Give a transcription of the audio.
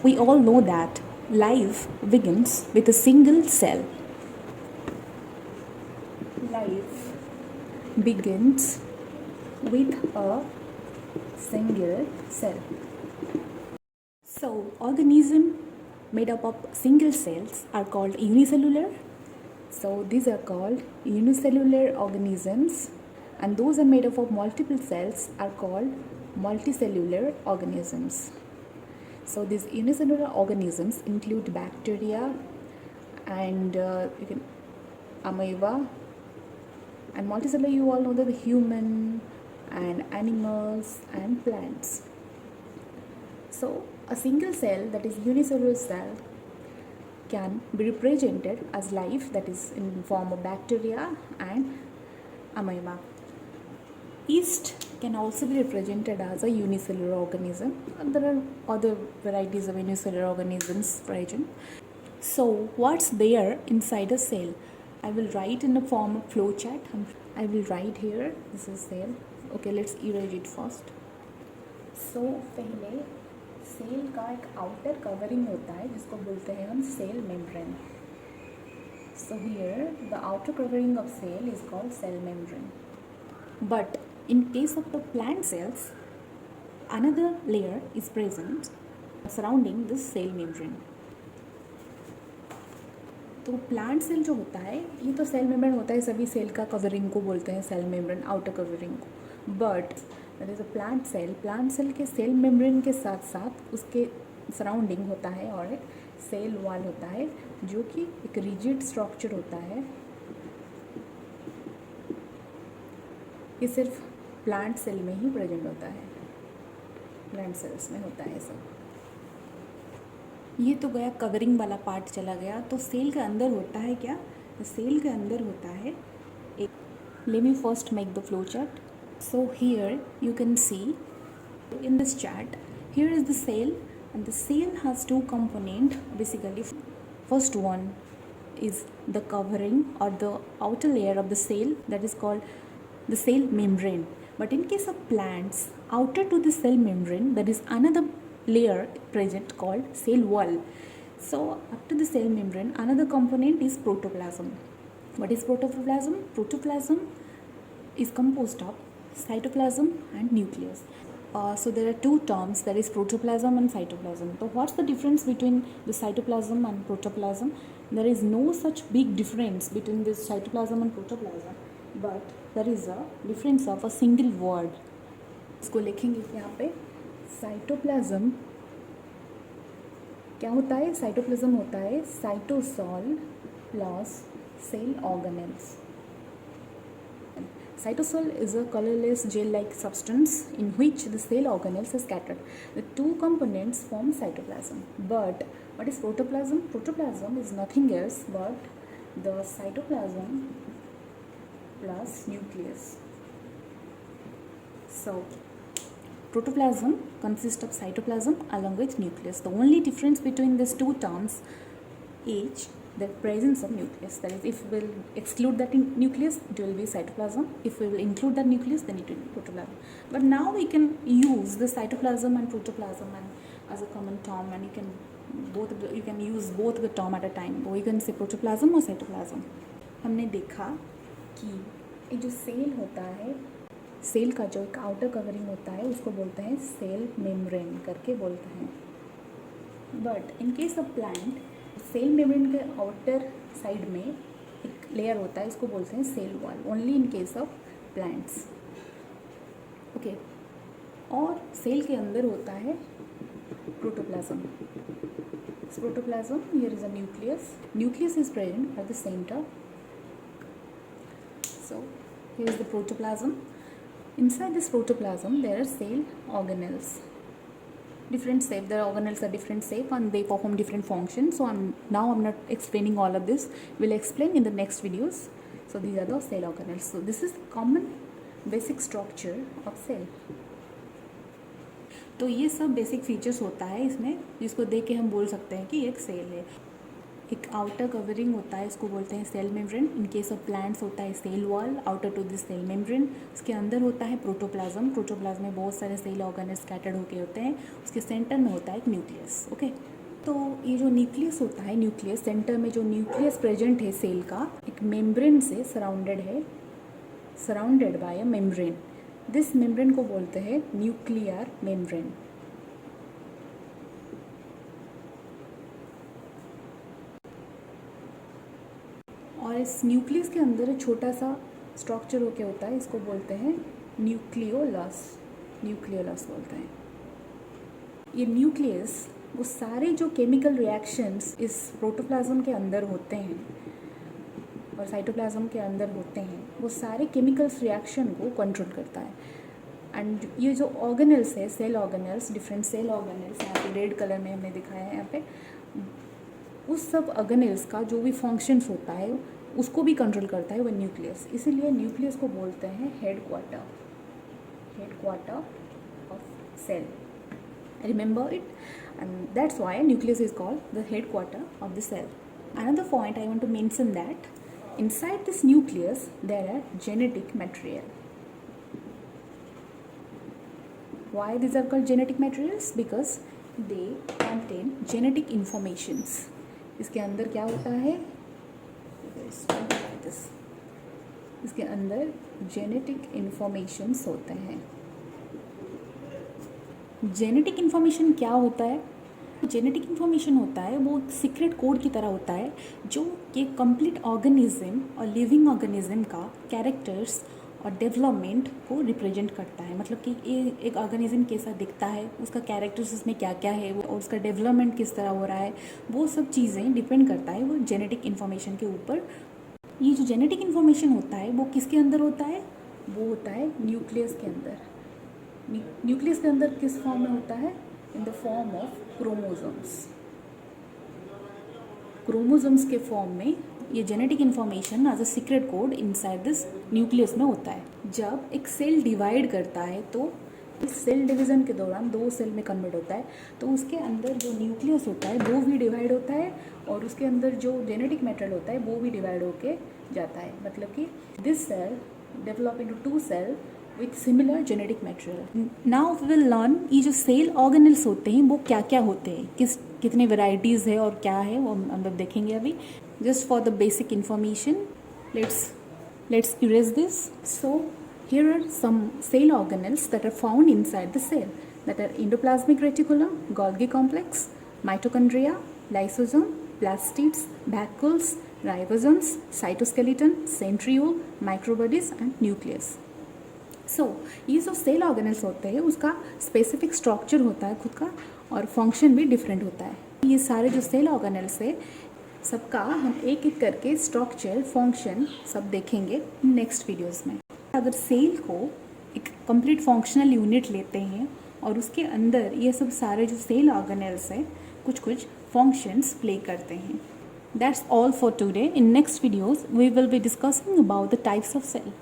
we all know that life begins with a single cell. Life begins with a single cell. So, organisms made up of single cells are called unicellular. So, these are called unicellular organisms, and those are made up of multiple cells are called multicellular organisms. So, these unicellular organisms include bacteria and amoeba, and multicellular, you all know that the human and animals and plants. So, a single cell, that is unicellular cell, can be represented as life, that is in form of bacteria and amoeba. Yeast can also be represented as a unicellular organism. There are other varieties of unicellular organisms present. So, what's there inside a cell? I will write in the form of flowchart. I will write here, this is cell. Okay, let's erase it first. So, पहले cell का एक outer covering होता है जिसको बोलते हैं हम cell membrane. So here the outer covering of cell is called cell membrane. But in case of the plant cells, another layer is present surrounding this cell membrane. तो plant cell जो होता है ये तो सेल मेम्ब्रेन होता है, सभी cell का कवरिंग को बोलते हैं सेल मेम्ब्रेन, आउटर कवरिंग को. But that is a plant cell के सेल मेम्ब्रेन के साथ साथ उसके सराउंडिंग होता है और एक सेल वॉल होता है जो कि एक रिजिड स्ट्रक्चर होता है. ये सिर्फ प्लांट सेल में ही प्रेजेंट होता है, प्लांट सेल्स में होता है सब. ये तो गया कवरिंग वाला पार्ट चला गया. तो सेल के अंदर होता है क्या? तो सेल के अंदर होता है एक, let me first make the flow chart. So here you can see in this chart, here is the cell, and the cell has two component basically. First one is the covering or the outer layer of the cell, that is called the cell membrane. But in case of plants, outer to the cell membrane, that is another layer present called cell wall. So after the cell membrane, another component is protoplasm. What is protoplasm? Protoplasm is composed of cytoplasm and nucleus. So there are two terms, that is protoplasm and cytoplasm. So what's the difference between the cytoplasm and protoplasm? There is no such big difference between this cytoplasm and protoplasm, but there is a difference of a single word. इसको लिखेंगे यहाँ पे. Cytoplasm क्या होता है? Cytoplasm होता है cytosol plus cell organelles. Cytosol is a colorless gel-like substance in which the cell organelles are scattered. The two components form cytoplasm. But what is protoplasm? Protoplasm is nothing else but the cytoplasm plus nucleus. So, protoplasm consists of cytoplasm along with nucleus. The only difference between these two terms is the presence of nucleus. That is, if we will exclude that nucleus, it will be cytoplasm. If we will include that nucleus, then it will be protoplasm. But now we can use the cytoplasm and protoplasm and as a common term, and you can use both the term at a time. Or you can say protoplasm or cytoplasm. हमने देखा कि ये जो cell होता है, cell का जो एक आउटर कवरिंग होता है उसको बोलते हैं सेल मेम्ब्रेन करके बोलते हैं. But in case of plant, cell membrane के आउटर साइड में एक लेयर होता है, इसको बोलते हैं cell wall. Only in case of plants. Okay. और सेल के अंदर होता है protoplasm. Protoplasm, here is a nucleus. Nucleus is present at the centre. So here is the protoplasm. Inside this protoplasm, there are cell organelles. Different shape. The organelles are different shape and they perform different functions. So I'm not explaining all of this. We'll explain in the next videos. So these are the cell organelles. So this is the common basic structure of cell. तो ये सब basic features होता है इसमें, जिसको देख के हम बोल सकते हैं कि एक सेल है. एक आउटर कवरिंग होता है, इसको बोलते हैं cell membrane. In case of plants होता है cell wall outer to this cell membrane. उसके अंदर होता है प्रोटोप्लाज्म। प्रोटोप्लाज्म में बहुत सारे सेल ऑर्गेनेल्स स्कैटर्ड होके होते हैं। उसके सेंटर में होता है एक न्यूक्लियस। ओके, तो ये जो न्यूक्लियस होता है, न्यूक्लियस सेंटर में जो न्यूक्लियस प्रेजेंट है सेल का, एक मेम्ब्रेन से सराउंडेड है, surrounded by a membrane. This membrane को बोलते हैं न्यूक्लियर मेम्ब्रेन। और इस न्यूक्लियस के अंदर एक छोटा सा स्ट्रक्चर होके होता है, इसको बोलते हैं न्यूक्लियोलस। न्यूक्लियोलस बोलते हैं। ये न्यूक्लियस वो सारे जो केमिकल रिएक्शंस इस प्रोटोप्लाज्म के अंदर होते हैं और साइटोप्लाज्म के अंदर होते हैं, वो सारे केमिकल्स रिएक्शन को कंट्रोल करता है। एंड ये जो ऑर्गेनेल्स है, cell organelles, different cell organelles, यहाँ पे रेड कलर में हमने दिखाया है यहाँ पे, उस सब ऑर्गेनेल्स का जो भी फंक्शंस होता है उसको भी कंट्रोल करता है वो न्यूक्लियस। इसीलिए न्यूक्लियस को बोलते हैं head quarter of cell. Remember it, and that's why nucleus is called the headquarter of the cell. Another point I want to mention that inside this nucleus there are genetic material. Why these are called genetic materials? Because they contain genetic informations. इसके अंदर क्या होता है? इसके अंदर genetic informations होते हैं। Genetic information क्या होता है? जेनेटिक इन्फॉर्मेशन होता है वो सीक्रेट कोड की तरह होता है जो कि कंप्लीट ऑर्गेनिज्म और लिविंग ऑर्गेनिज्म का कैरेक्टर्स और डेवलपमेंट को रिप्रेजेंट करता है। मतलब कि ये एक ऑर्गेनिज्म कैसा दिखता है, उसका कैरेक्टर्स उसमें क्या क्या है और उसका डेवलपमेंट किस तरह हो रहा है, वो सब चीज़ें डिपेंड करता है वो जेनेटिक इन्फॉर्मेशन के ऊपर। ये जो जेनेटिक इन्फॉर्मेशन होता है वो किसके अंदर होता है? वो होता है न्यूक्लियस के अंदर। न्यूक्लियस के अंदर किस फॉर्म में होता है? In the form of chromosomes. Chromosomes के फॉर्म में ये genetic information as a secret code inside this nucleus में होता है। जब एक सेल डिवाइड करता है तो इस सेल डिवीज़न के दौरान 2 सेल में कन्वर्ट होता है, तो उसके अंदर जो न्यूक्लियस होता है वो भी डिवाइड होता है और उसके अंदर जो जेनेटिक मैटेरियल होता है वो भी डिवाइड होके जाता है। मतलब कि this cell develop into 2 cell with similar genetic material. Now we will learn ये जो सेल ऑर्गेनेल्स होते हैं वो क्या क्या होते हैं, कितने वेराइटीज़ है और क्या है वो हम लोग देखेंगे अभी। Just for the basic information let's erase this. So here are some cell organelles that are found inside the cell, that are endoplasmic reticulum, Golgi complex, mitochondria, lysosome, plastids, vacuoles, ribosomes, cytoskeleton, centriole, microbodies and nucleus. ये जो cell organelles होते हैं उसका specific structure होता है खुद का और फंक्शन भी डिफरेंट होता है। ये सारे जो सेल ऑर्गेनेल्स है सबका हम एक एक करके स्ट्रक्चर, फंक्शन सब देखेंगे नेक्स्ट वीडियोस में। अगर सेल को एक कंप्लीट फंक्शनल यूनिट लेते हैं और उसके अंदर ये सब सारे जो सेल ऑर्गेनेल्स है कुछ कुछ फंक्शंस प्ले करते हैं। That's all for today. In next videos we will be discussing about the types of cell.